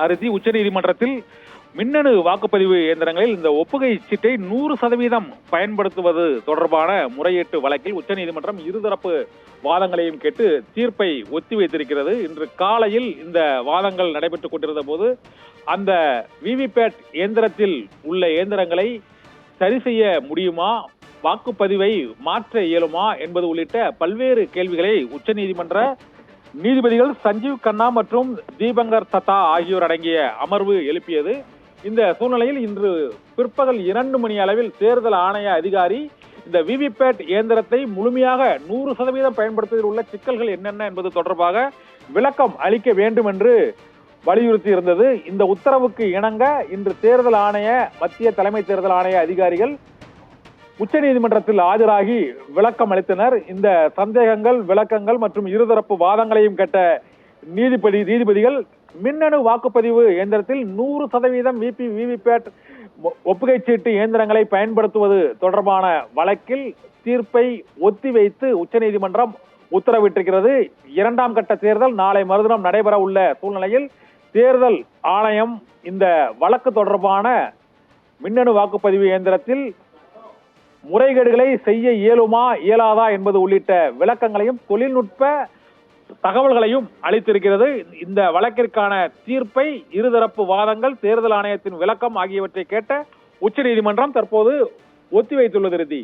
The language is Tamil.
அறுதி உச்சநீதிமன்றத்தில் மின்னணு வாக்குப்பதிவு இயந்திரங்களில் இந்த ஒப்புகை சீட்டை 100% பயன்படுத்துவது தொடர்பான முறையீட்டு வழக்கில் உச்சநீதிமன்றம் இருதரப்பு வாதங்களையும் கேட்டு தீர்ப்பை ஒத்தி வைத்திருக்கிறது. இன்று காலையில் இந்த வாதங்கள் நடைபெற்றுக் கொண்டிருந்த போது அந்த விவிபேட் இயந்திரத்தில் உள்ள இயந்திரங்களை சரி செய்ய முடியுமா, வாக்குப்பதிவை மாற்ற இயலுமா என்பது உள்ளிட்ட பல்வேறு கேள்விகளை உச்சநீதிமன்ற நீதிபதிகள் சஞ்சீவ் கண்ணா மற்றும் தீபங்கர் தத்தா ஆகியோர் அடங்கிய அமர்வு எழுப்பியது. இந்த சூழ்நிலையில் இன்று பிற்பகல் 2 மணி அளவில் தேர்தல் ஆணைய அதிகாரி இந்த விவிபேட் இயந்திரத்தை முழுமையாக 100% பயன்படுத்துவதில் உள்ள சிக்கல்கள் என்னென்ன என்பது தொடர்பாக விளக்கம் அளிக்க வேண்டும் என்று வலியுறுத்தி இருந்தது. இந்த உத்தரவுக்கு இணங்க இன்று தேர்தல் ஆணைய மத்திய தலைமை தேர்தல் ஆணைய அதிகாரிகள் உச்சநீதிமன்றத்தில் ஆஜராகி விளக்கம் அளித்தனர். இந்த சந்தேகங்கள், விளக்கங்கள் மற்றும் இருதரப்பு வாதங்களையும் கேட்ட நீதிபதிகள் மின்னணு வாக்குப்பதிவு இயந்திரத்தில் 100% விவிபேட் ஒப்புகை சீட்டு இயந்திரங்களை பயன்படுத்துவது தொடர்பான வழக்கில் தீர்ப்பை ஒத்திவைத்து உச்சநீதிமன்றம் உத்தரவிட்டிருக்கிறது. 2ஆம் கட்ட தேர்தல் நாளை மறுதினம் நடைபெற உள்ள சூழ்நிலையில் தேர்தல் ஆணையம் இந்த வழக்கு தொடர்பான மின்னணு வாக்குப்பதிவு இயந்திரத்தில் முறைகேடுகளை செய்ய இயலுமா இயலாதா என்பது உள்ளிட்ட விளக்கங்களையும் தொழில்நுட்ப தகவல்களையும் அளித்திருக்கிறது. இந்த வழக்கிற்கான தீர்ப்பை, இருதரப்பு வாதங்கள், தேர்தல் ஆணையத்தின் விளக்கம் ஆகியவற்றை கேட்ட உச்சநீதிமன்றம் தற்போது ஒத்திவைத்துள்ளது.